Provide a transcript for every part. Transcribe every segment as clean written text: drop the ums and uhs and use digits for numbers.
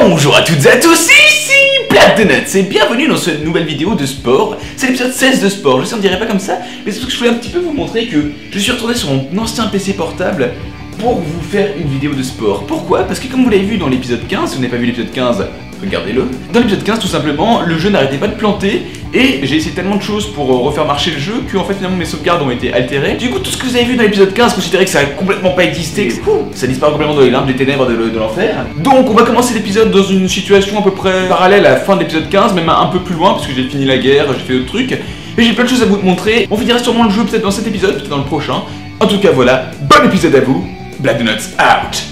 Bonjour à toutes et à tous, ici Black2Nuts et bienvenue dans cette nouvelle vidéo de sport. C'est l'épisode 16 de sport, je sais on dirait pas comme ça, mais c'est parce que je voulais un petit peu vous montrer que je suis retourné sur mon ancien PC portable pour vous faire une vidéo de sport. Pourquoi? Parce que comme vous l'avez vu dans l'épisode 15, si vous n'avez pas vu l'épisode 15, regardez-le. Dans l'épisode 15 tout simplement, le jeu n'arrêtait pas de planter et j'ai essayé tellement de choses pour refaire marcher le jeu que en fait finalement mes sauvegardes ont été altérées. Du coup tout ce que vous avez vu dans l'épisode 15, considérez que ça a complètement pas existé, ça disparaît complètement dans les limbes des ténèbres de l'enfer. Donc on va commencer l'épisode dans une situation à peu près parallèle à la fin de l'épisode 15, même un peu plus loin parce que j'ai fini la guerre, j'ai fait d'autres trucs et j'ai plein de choses à vous montrer. On finira sûrement le jeu peut-être dans cet épisode, peut-être dans le prochain. En tout cas voilà, bon épisode à vous, Black2Nuts out.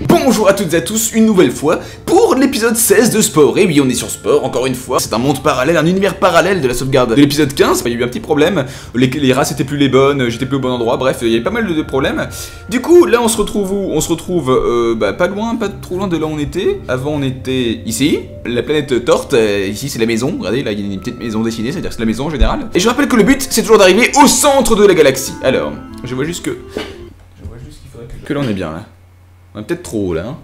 Bonjour à toutes et à tous, une nouvelle fois, pour l'épisode 16 de Sport. Et oui, on est sur Sport, encore une fois. C'est un monde parallèle, un univers parallèle de la sauvegarde de l'épisode 15. Il y a eu un petit problème, les races étaient plus les bonnes, j'étais plus au bon endroit, bref, il y avait pas mal de problèmes. Du coup, là on se retrouve où? On se retrouve pas loin, pas trop loin de là où on était. Avant on était ici, la planète Torte, ici c'est la maison. Regardez, là il y a une petite maison dessinée, c'est-à-dire que c'est la maison en général. Et je rappelle que le but, c'est toujours d'arriver au centre de la galaxie. Alors, je vois juste qu'il faudrait que là on est bien là. On est peut-être trop haut là, hein.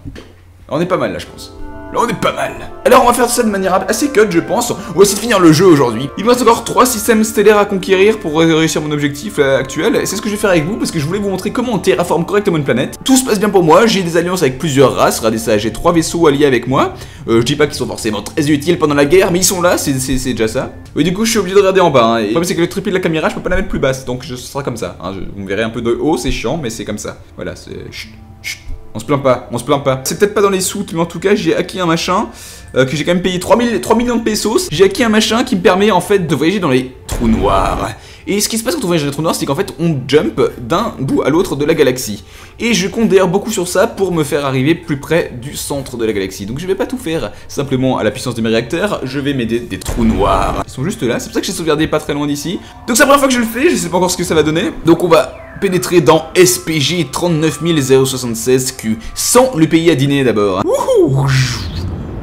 On est pas mal là je pense. Là on est pas mal. Alors on va faire ça de manière assez cut je pense. On va essayer de finir le jeu aujourd'hui. Il me reste encore 3 systèmes stellaires à conquérir pour réussir mon objectif actuel. Et c'est ce que je vais faire avec vous parce que je voulais vous montrer comment on terraforme correctement une planète. Tout se passe bien pour moi, j'ai des alliances avec plusieurs races. Regardez ça, j'ai 3 vaisseaux alliés avec moi. Je dis pas qu'ils sont forcément très utiles pendant la guerre, mais ils sont là, c'est déjà ça. Oui du coup je suis obligé de regarder en bas, hein. Et le problème c'est que le trépied de la caméra je peux pas la mettre plus basse. Donc ce sera comme ça, hein. Vous me verrez un peu de haut, c'est chiant mais c'est comme ça. Voilà, c'est... Chut, chut. On se plaint pas, on se plaint pas. C'est peut-être pas dans les soutes, mais en tout cas, j'ai acquis un machin que j'ai quand même payé 3 millions de pesos. J'ai acquis un machin qui me permet en fait de voyager dans les trous noirs. Et ce qui se passe quand on voyage dans les trous noirs, c'est qu'en fait, on jump d'un bout à l'autre de la galaxie. Et je compte d'ailleurs beaucoup sur ça pour me faire arriver plus près du centre de la galaxie. Donc je vais pas tout faire simplement à la puissance de mes réacteurs, je vais m'aider des trous noirs. Ils sont juste là, c'est pour ça que j'ai sauvegardé pas très loin d'ici. Donc c'est la première fois que je le fais, je sais pas encore ce que ça va donner. Donc on va pénétrer dans SPG 39076Q, sans le payer à dîner d'abord.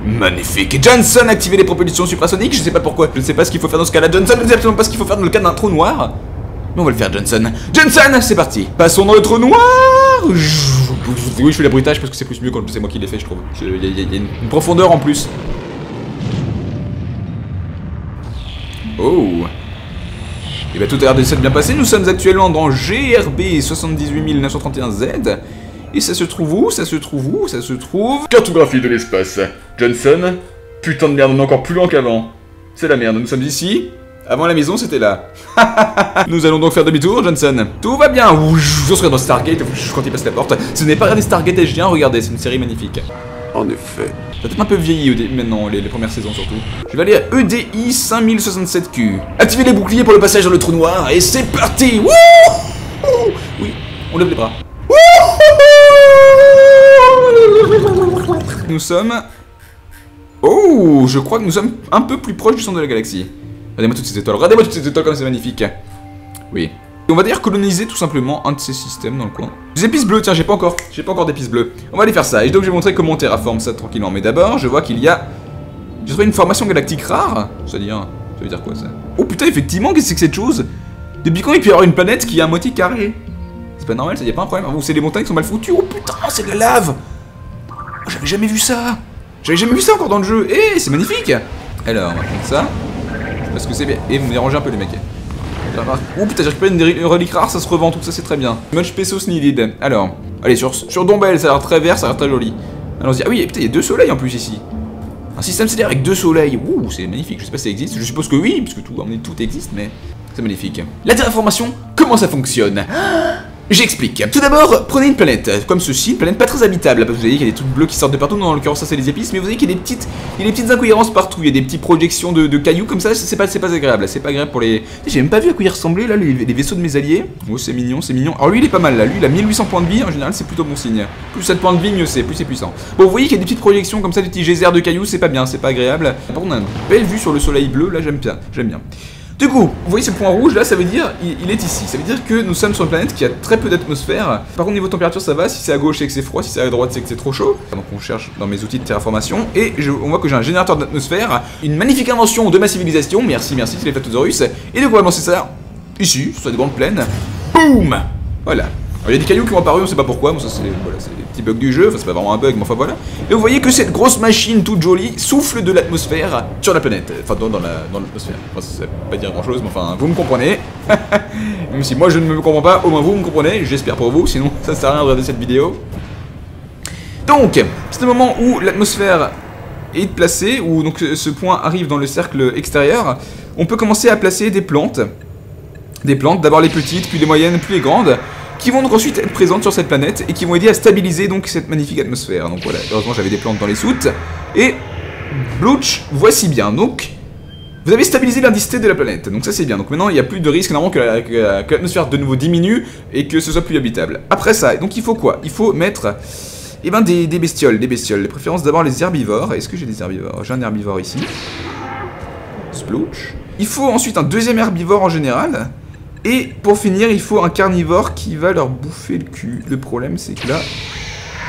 Magnifique. Johnson, activez les propulsions suprasoniques, je sais pas pourquoi, je ne sais pas ce qu'il faut faire dans ce cas-là. Johnson ne sait absolument pas ce qu'il faut faire dans le cas d'un trou noir. Mais on va le faire, Johnson. Johnson, c'est parti. Passons dans le trou noir. Oui, je fais la bruitage parce que c'est plus mieux quand c'est moi qui l'ai fait, je trouve. Il y a une profondeur en plus. Oh. Et bah tout a l'air de s'être bien passé, nous sommes actuellement dans GRB 78931Z. Et ça se trouve où? Ça se trouve où? Ça se trouve... Cartographie de l'espace. Johnson, putain de merde, on est encore plus loin qu'avant. C'est la merde, nous sommes ici. Avant la maison, c'était là. Nous allons donc faire demi-tour, Johnson. Tout va bien. Je serai dans Stargate quand il passe la porte. Ce n'est pas regardé Stargate SG1, regardez, c'est une série magnifique. En effet. Ça peut-être un peu vieilli maintenant, les premières saisons surtout. Je vais aller à EDI 5067Q. Activez les boucliers pour le passage dans le trou noir et c'est parti. Wouh! Oui, on lève les bras. Nous sommes... Oh, je crois que nous sommes un peu plus proches du centre de la galaxie. Regardez-moi toutes ces étoiles, regardez-moi toutes ces étoiles comme c'est magnifique. Oui. Et on va d'ailleurs coloniser tout simplement un de ces systèmes dans le coin. Des épices bleues, tiens, j'ai pas encore d'épices bleues. On va aller faire ça, et donc je vais montrer comment on terraforme ça tranquillement. Mais d'abord, je vois qu'il y a... J'ai trouvé une formation galactique rare. C'est-à-dire... Ça veut dire quoi ça? Oh putain, effectivement, qu'est-ce que c'est que cette chose? Depuis quand il peut y avoir une planète qui est à moitié carrée? C'est pas normal, ça y a pas un problème. Ou c'est les montagnes qui sont mal foutues? Oh putain, c'est de la lave! Oh, j'avais jamais vu ça! J'avais jamais vu ça encore dans le jeu! Eh, c'est magnifique! Alors, on va prendre ça. Parce que c'est bien. Et vous me dérangez un peu les mecs. Oh putain, j'ai récupéré une relique rare, ça se revend, tout ça c'est très bien. Much pesos needed. Alors, allez, sur Dombel, ça a l'air très vert, ça a l'air très joli. Allons-y. Ah oui, putain, il y a 2 soleils en plus ici. Un système stellaire avec 2 soleils. Ouh, c'est magnifique. Je sais pas si ça existe. Je suppose que oui, parce que tout existe, mais c'est magnifique. La terraformation, comment ça fonctionne? J'explique. Tout d'abord, prenez une planète, comme ceci, une planète pas très habitable, parce que vous voyez qu'il y a des trucs bleus qui sortent de partout, dans l'occurrence ça c'est les épices, mais vous voyez qu'il y a des petites incohérences partout, il y a des petites projections de cailloux comme ça, c'est pas agréable, c'est pas agréable pour les... J'ai même pas vu à quoi il ressemblait là, les vaisseaux de mes alliés. Oh c'est mignon, c'est mignon. Alors lui il est pas mal là, lui il a 1800 points de vie, en général c'est plutôt bon signe. Plus 7 points de vie, mieux c'est, plus c'est puissant. Bon vous voyez qu'il y a des petites projections comme ça, des petits geysers de cailloux, c'est pas bien, c'est pas agréable. Par contre on a une belle vue sur le soleil bleu, là j'aime bien. Du coup, vous voyez ce point rouge là, ça veut dire il est ici. Ça veut dire que nous sommes sur une planète qui a très peu d'atmosphère. Par contre, niveau température, ça va. Si c'est à gauche, c'est que c'est froid. Si c'est à droite, c'est que c'est trop chaud. Donc, on cherche dans mes outils de terraformation. Et on voit que j'ai un générateur d'atmosphère. Une magnifique invention de ma civilisation. Merci, c'est les Platosaurus. Et donc, on va lancer ça ici, sur cette grande plaine. Boum! Voilà. Il y a des cailloux qui ont apparu, on sait pas pourquoi, bon ça c'est voilà, des petits bugs du jeu, enfin c'est pas vraiment un bug, mais enfin voilà. Et vous voyez que cette grosse machine toute jolie souffle de l'atmosphère sur la planète, enfin dans l'atmosphère. Enfin ça veut pas dire grand chose, mais enfin vous me comprenez. Même si moi je ne me comprends pas, au moins vous me comprenez, j'espère pour vous, sinon ça sert à rien de regarder cette vidéo. Donc, c'est le moment où l'atmosphère est placée, où donc ce point arrive dans le cercle extérieur, on peut commencer à placer des plantes. Des plantes, d'abord les petites, puis les moyennes, puis les grandes, qui vont donc ensuite être présentes sur cette planète et qui vont aider à stabiliser donc cette magnifique atmosphère. Donc voilà, heureusement j'avais des plantes dans les soutes. Et Blouch, voici bien. Donc, vous avez stabilisé l'indicité de la planète. Donc ça c'est bien. Donc maintenant il n'y a plus de risque normalement que l'atmosphère de nouveau diminue et que ce soit plus habitable. Après ça, donc il faut quoi? Il faut mettre des bestioles, de préférence d'abord les herbivores. Est-ce que j'ai des herbivores? J'ai un herbivore ici. Splooch. Il faut ensuite un deuxième herbivore en général. Et pour finir, il faut un carnivore qui va leur bouffer le cul. Le problème, c'est que là,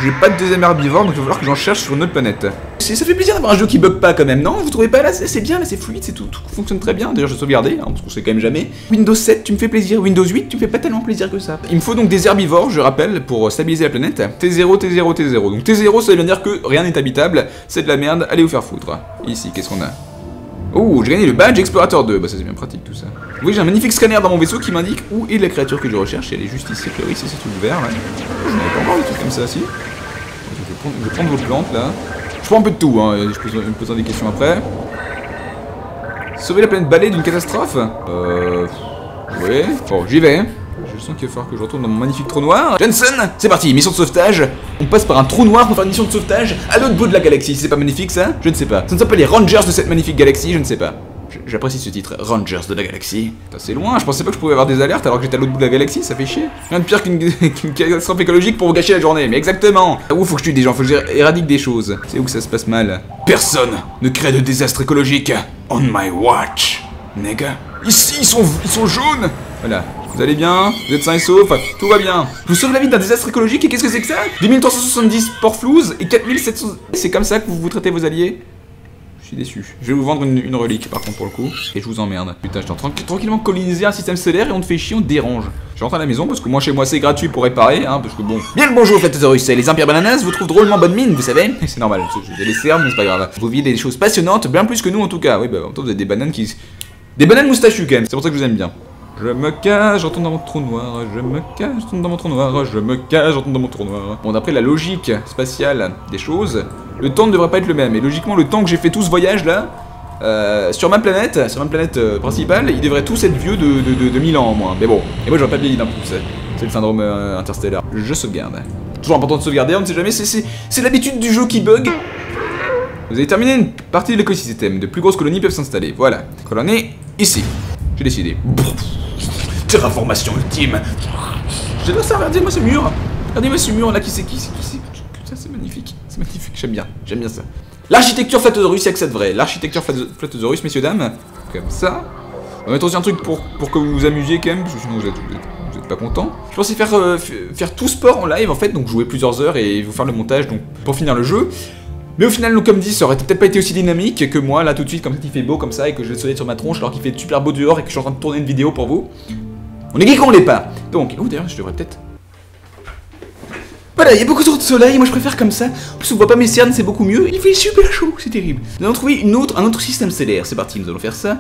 j'ai pas de deuxième herbivore, donc il va falloir que j'en cherche sur une autre planète. Ça fait plaisir d'avoir un jeu qui bug pas quand même, non? Vous trouvez pas là? C'est bien, là c'est fluide, tout fonctionne très bien. D'ailleurs, je vais sauvegarder, hein, parce qu'on sait quand même jamais. Windows 7, tu me fais plaisir. Windows 8, tu me fais pas tellement plaisir que ça. Il me faut donc des herbivores, je rappelle, pour stabiliser la planète. T0, T0, T0. Donc T0, ça veut dire que rien n'est habitable, c'est de la merde, allez vous faire foutre. Ici, qu'est-ce qu'on a? Oh, j'ai gagné le badge Explorateur 2, bah ça c'est bien pratique tout ça. Oui, j'ai un magnifique scanner dans mon vaisseau qui m'indique où est la créature que je recherche, et elle est juste ici, c'est ce truc vert là. Je n'avais pas encore des trucs comme ça, si. Je vais prendre vos plantes là. Je prends un peu de tout, hein, je me poserai des questions après. Sauver la planète Balai d'une catastrophe? Ouais, bon, j'y vais. Je sens qu'il va falloir que je retourne dans mon magnifique trou noir. Jensen, c'est parti, mission de sauvetage. On passe par un trou noir pour faire une mission de sauvetage à l'autre bout de la galaxie. C'est pas magnifique ça? Je ne sais pas. Ça ne sont pas les Rangers de cette magnifique galaxie, je ne sais pas. J'apprécie ce titre, Rangers de la galaxie. C'est loin, je pensais pas que je pouvais avoir des alertes alors que j'étais à l'autre bout de la galaxie, ça fait chier. Rien de pire qu'une catastrophe écologique pour vous gâcher la journée, mais exactement. Où faut que je tue des gens, faut que j'éradique des choses. C'est où que ça se passe mal? Personne ne crée de désastre écologique. On my watch, nigga. Ici, ils sont jaunes. Voilà. Vous allez bien? Vous êtes sains et saufs? Tout va bien. Je vous sauve la vie d'un désastre écologique et qu'est-ce que c'est que ça? 2370 ports flouze et 4700... C'est comme ça que vous traitez vos alliés? Je suis déçu. Je vais vous vendre une relique par contre pour le coup. Et je vous emmerde. Putain, je suis en train de tranquillement coloniser un système solaire et on te fait chier, on te dérange. Je rentre à la maison parce que moi chez moi c'est gratuit pour réparer, hein, parce que bon... Bien le bonjour Flattesaurus, les Impères Bananas vous trouvent drôlement bonne mine, vous savez? C'est normal, j'ai les cernes mais c'est pas grave. Vous vivez des choses passionnantes, bien plus que nous en tout cas. Oui bah en même temps vous avez des bananes qui... Des bananes moustachues quand même, c'est pour ça que je vous aime bien. Je me cache, je retourne dans mon trou noir, je me cache, je retourne dans mon trou noir, je me cache, je retourne dans mon trou noir. Bon, d'après la logique spatiale des choses, le temps ne devrait pas être le même. Et logiquement, le temps que j'ai fait tout ce voyage là, sur ma planète principale, ils devraient tous être vieux de 1000 ans au moins. Mais bon, et moi j'aurais pas vieilli d'un coup, c'est le syndrome interstellaire. Je sauvegarde. Toujours important de sauvegarder, on ne sait jamais, c'est l'habitude du jeu qui bug. Vous avez terminé une partie de l'écosystème, de plus grosses colonies peuvent s'installer. Voilà, colonie ici. J'ai décidé. Terraformation ultime. J'adore ça, regardez-moi ce mur. Regardez-moi ce mur là, qui c'est. Ça c'est magnifique, j'aime bien ça. L'architecture Flattesaurus, il y a que ça de vrai. L'architecture Flattesaurus, messieurs, dames. Comme ça. On va mettre aussi un truc pour que vous vous amusiez quand même, parce que sinon vous êtes pas content. Je pensais faire tout sport en live en fait, donc jouer plusieurs heures et vous faire le montage donc pour finir le jeu. Mais au final, comme dit, ça aurait peut-être pas été aussi dynamique que moi, là tout de suite, comme ça, il fait beau comme ça, et que je vais soleil sur ma tronche alors qu'il fait super beau dehors et que je suis en train de tourner une vidéo pour vous. On est geek ou on l'est pas? Donc, d'ailleurs, je devrais peut-être... Voilà, il y a beaucoup trop de soleil, moi je préfère comme ça. En plus, on voit pas mes cernes, c'est beaucoup mieux. Il fait super chaud, c'est terrible. Nous allons trouver un autre système stellaire, c'est parti, nous allons faire ça.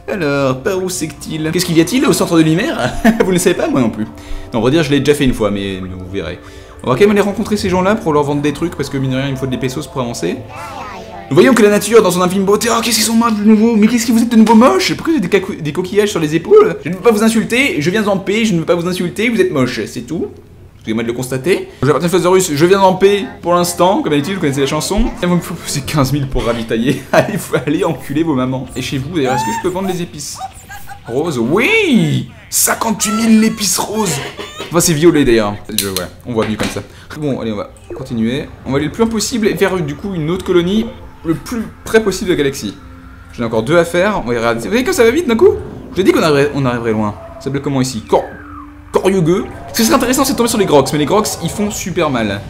Alors, par où c'est-il? Qu'est-ce qu'il y a-t-il au centre de l'univers? Vous ne le savez pas, moi non plus. Non, on va dire, je l'ai déjà fait une fois, mais vous verrez. On va quand même aller rencontrer ces gens-là pour leur vendre des trucs, parce que mine de rien, il me faut des pesos pour avancer. Nous voyons que la nature, dans son infime beauté... Oh, qu'est-ce qu'ils sont moches de nouveau? Mais qu'est-ce que vous êtes de nouveau moches? Pourquoi vous avez des coquillages sur les épaules? Je ne veux pas vous insulter, je viens en paix, je ne veux pas vous insulter, vous êtes moches, c'est tout. Excusez-moi de le constater. J'appartiens à Flattesaurus, je viens en paix pour l'instant, comme d'habitude, vous connaissez la chanson. Il me faut pousser 15 000 pour ravitailler. Allez enculer vos mamans. Et chez vous, d'ailleurs, est-ce que je peux vendre les épices roses? Oui, 58 000 l'épice rose. Enfin, c'est violet d'ailleurs. Ouais, on voit mieux comme ça. Bon, allez, on va continuer. On va aller le plus loin possible et faire du coup une autre colonie le plus près possible de la galaxie. J'en ai encore 2 à faire. On va y regarder. Vous voyez comme ça va vite d'un coup? Je l'ai dit qu'on arriverait loin. Ça s'appelle comment ici? Coriugueux. Ce qui serait intéressant, c'est de tomber sur les Grox, mais les Grox, ils font super mal.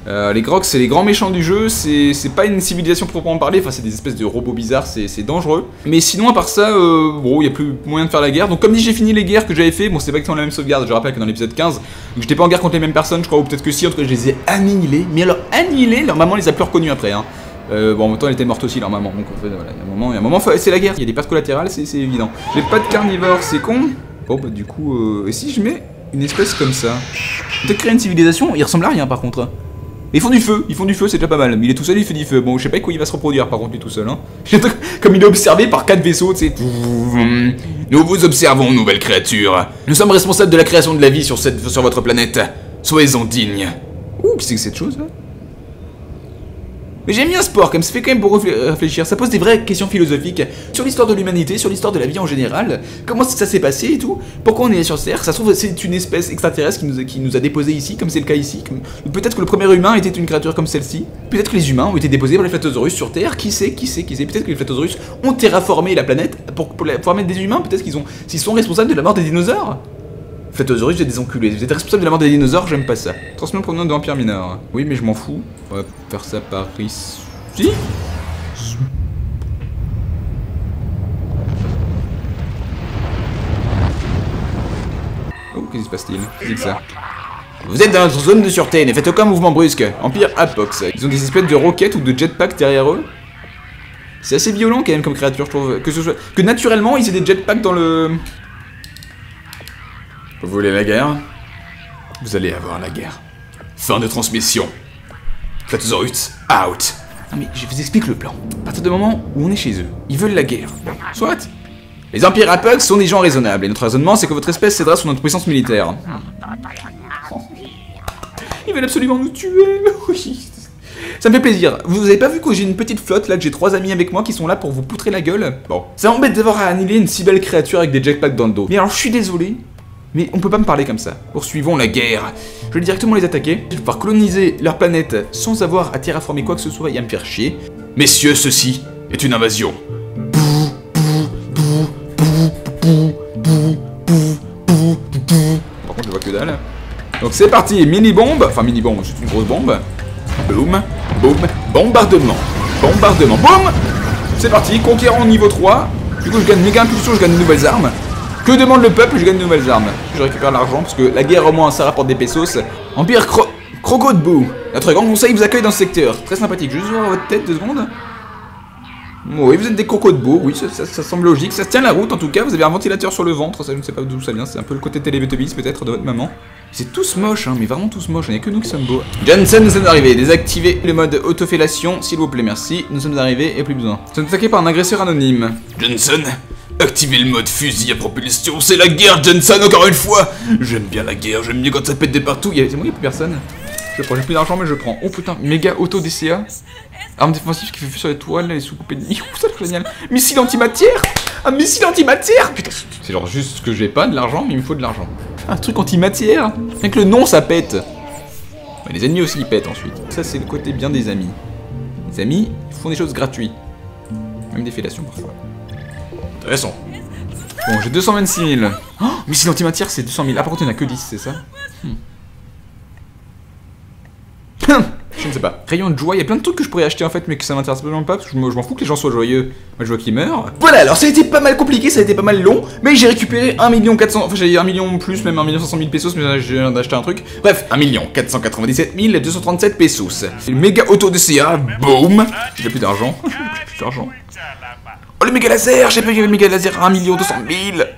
Les Grox, c'est les grands méchants du jeu, c'est pas une civilisation proprement parler, enfin c'est des espèces de robots bizarres, c'est dangereux. Mais sinon à part ça, bon, il y a plus moyen de faire la guerre. Donc comme dit, j'ai fini les guerres que j'avais fait, bon c'est pas exactement la même sauvegarde, je rappelle que dans l'épisode 15, j'étais pas en guerre contre les mêmes personnes, je crois, ou peut-être que si, en tout cas je les ai annihilés. Mais alors annihilés, leur maman les a plus reconnus après, hein. Bon, en même temps, elle était morte aussi, leur maman, donc en fait, voilà, il y a un moment, c'est la guerre, il y a des pertes collatérales, c'est évident. J'ai pas de carnivore, c'est con. Bon, bah du coup, et si je mets une espèce comme ça, peut-être créer une civilisation, il ressemble à rien par contre. Ils font du feu, c'est déjà pas mal. Il est tout seul, il fait du feu. Bon, je sais pas quoi il va se reproduire par contre, lui tout seul. Hein. Comme il est observé par 4 vaisseaux, tu sais. Nous vous observons, nouvelle créature. Nous sommes responsables de la création de la vie sur votre planète. Soyez-en dignes. Ouh, qu'est-ce que c'est que cette chose là? Mais j'aime bien ce sport, comme ça fait quand même pour réfléchir. Ça pose des vraies questions philosophiques sur l'histoire de l'humanité, sur l'histoire de la vie en général. Comment ça s'est passé et tout. Pourquoi on est sur Terre. Ça se trouve c'est une espèce extraterrestre qui nous a déposés ici, comme c'est le cas ici. Peut-être que le premier humain était une créature comme celle-ci. Peut-être que les humains ont été déposés par les Flatosaurus sur Terre. Qui sait. Peut-être que les Flatosaurus ont terraformé la planète pour mettre des humains. Peut-être s'ils sont responsables de la mort des dinosaures. Flatosaurus, vous êtes des enculés. Vous êtes responsables de la mort des dinosaures, j'aime pas ça. Transmission provenant de l'Empire mineur. Oui, mais je m'en fous. On va faire ça par ici. Oh, qu'est-ce qui se passe-t-il? Qu'est-ce que ça? Vous êtes dans notre zone de sûreté, ne faites aucun mouvement brusque. Empire Apox. Ils ont des espèces de roquettes ou de jetpacks derrière eux. C'est assez violent quand même comme créature, je trouve. Que naturellement, ils aient des jetpacks dans le... Vous voulez la guerre? Vous allez avoir la guerre. Fin de transmission. Flatosaurus, out. Non mais je vous explique le plan. À partir du moment où on est chez eux, ils veulent la guerre. Soit. Les empires Apox sont des gens raisonnables, et notre raisonnement c'est que votre espèce cédera sur notre puissance militaire. Ils veulent absolument nous tuer, oui. Ça me fait plaisir. Vous avez pas vu que j'ai une petite flotte là, que j'ai 3 amis avec moi qui sont là pour vous poutrer la gueule? Bon. Ça m'embête d'avoir à annihiler une si belle créature avec des jetpacks dans le dos. Mais alors je suis désolé. Mais on peut pas me parler comme ça. Poursuivons la guerre. Je vais directement les attaquer. Je vais pouvoir coloniser leur planète sans avoir à terraformer quoi que ce soit et à me faire chier. Messieurs, ceci est une invasion. Par contre, je vois que dalle. Donc c'est parti, mini-bombe. Enfin, mini-bombe, juste une grosse bombe. Boum, boum, bombardement. Bombardement, boum. C'est parti, conquérant niveau 3. Du coup, je gagne méga impulsion, je gagne de nouvelles armes. Que demande le peuple? Je gagne de nouvelles armes. Je récupère l'argent parce que la guerre au moins ça rapporte des pesos. Empire Croco de Boue. Notre grand conseil vous accueille dans ce secteur. Très sympathique. Juste voir votre tête 2 secondes. Oui, vous êtes des crocos de Boue. Oui, ça semble logique. Ça se tient la route en tout cas. Vous avez un ventilateur sur le ventre. Ça, je ne sais pas d'où ça vient. C'est un peu le côté Télévétobis peut-être de votre maman. C'est tous moches, hein, mais vraiment tous moches. Il n'y a que nous qui sommes beaux. Johnson, nous sommes arrivés. Désactivez le mode autofellation, s'il vous plaît, merci. Nous sommes arrivés et plus besoin. Nous sommes attaqués par un agresseur anonyme. Johnson, activez le mode fusil à propulsion, c'est la guerre, Johnson, encore une fois. J'aime bien la guerre, j'aime bien quand ça pète de partout. C'est moi, il n'y a plus personne. Je prends, j'ai plus d'argent, mais je prends. Oh putain, méga auto DCA. Arme défensive qui fait feu sur les tourelles, les sous-coupés de nuit. Ça c'est génial. Missile antimatière. Un missile antimatière. Putain, c'est genre juste que j'ai pas de l'argent, mais il me faut de l'argent. Un truc antimatière. Rien que le nom, ça pète. Ouais, les ennemis aussi, ils pètent ensuite. Ça, c'est le côté bien des amis. Les amis font des choses gratuites. Même des fellations parfois. Intéressant. Bon, j'ai 226 000. Oh, missile antimatière, c'est 200 000. Ah, par contre, il n'y en a que 10, c'est ça? Je ne sais pas. Rayon de joie, il y a plein de trucs que je pourrais acheter en fait, mais que ça m'intéresse absolument pas, parce que je m'en fous que les gens soient joyeux. Moi, je vois qu'ils meurent. Voilà, alors ça a été pas mal compliqué, ça a été pas mal long, mais j'ai récupéré 1 400 000, enfin j'ai 1 million plus, même 1 500 000 pesos, mais j'ai d'acheter un truc. Bref, 1 497 237 pesos. Le méga auto DCA, boum. J'ai plus d'argent. J'ai plus d'argent. Oh le méga laser, j'ai payé le méga laser à 1 200 000.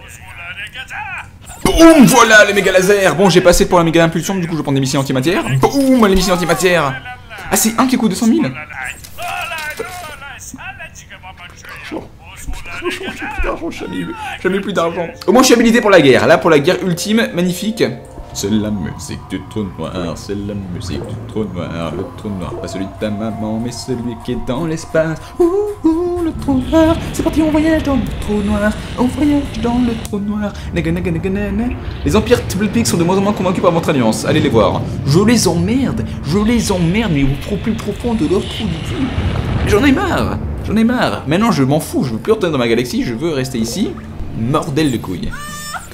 Boum, voilà le méga laser. Bon, j'ai passé pour la méga impulsion, du coup je vais prendre des missiles antimatière. Boum, les missiles antimatière. Ah, c'est un qui coûte 200 000. Jamais plus d'argent. Au moins je suis habilité pour la guerre. Là, pour la guerre ultime, magnifique. C'est la musique du trou noir, c'est la musique du trou noir. Le trou noir, pas celui de ta maman, mais celui qui est dans l'espace. Ouh, le trou noir. C'est parti, on voyage dans le trou noir. On voyage dans le trou noir. Les empires Triple sont de moins en moins convaincus par votre alliance. Allez les voir. Je les emmerde, mais au plus profond de leur trou du cul. J'en ai marre. Maintenant, je m'en fous. Je veux plus retourner dans ma galaxie. Je veux rester ici. Mordelle de couilles.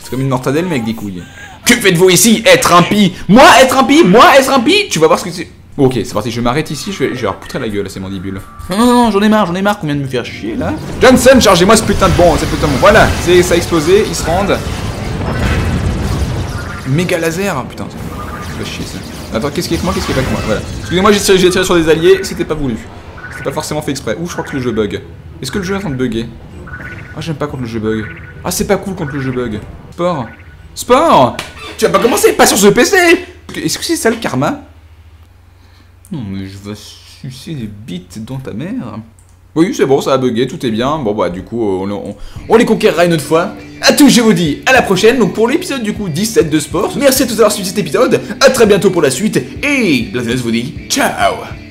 C'est comme une mortadelle, mais avec des couilles. Que faites-vous ici, être impie? Moi, être impie? Tu vas voir ce que c'est. Bon, ok, c'est parti, je m'arrête ici, je vais leur poutrer la gueule à ces mandibules. Non, j'en ai marre qu'on vient de me faire chier, là. Johnson, chargez-moi ce putain de bombe, voilà, ça a explosé, ils se rendent. Méga laser, putain, ça va chier, ça. Attends, qu'est-ce qui est avec moi, qu'est-ce qui est pas avec moi, voilà. Excusez-moi, j'ai tiré sur des alliés, c'était pas voulu. C'était pas forcément fait exprès. Ouh, je crois que le jeu bug. Est-ce que le jeu est en train de bugger? Ah, j'aime pas quand le jeu bug. Ah, c'est pas cool quand le jeu bug. Sport, tu vas pas commencer, pas sur ce PC. Est-ce que c'est ça le karma? Non, mais je vais sucer des bites dans ta mère. Oui, c'est bon, ça a bugué, tout est bien. Bon, bah, du coup, on les conquérera une autre fois. À tous, je vous dis à la prochaine. Donc, pour l'épisode, du coup, 17 de sport. Merci à tous d'avoir suivi cet épisode. À très bientôt pour la suite. Et Blazenes vous dit ciao.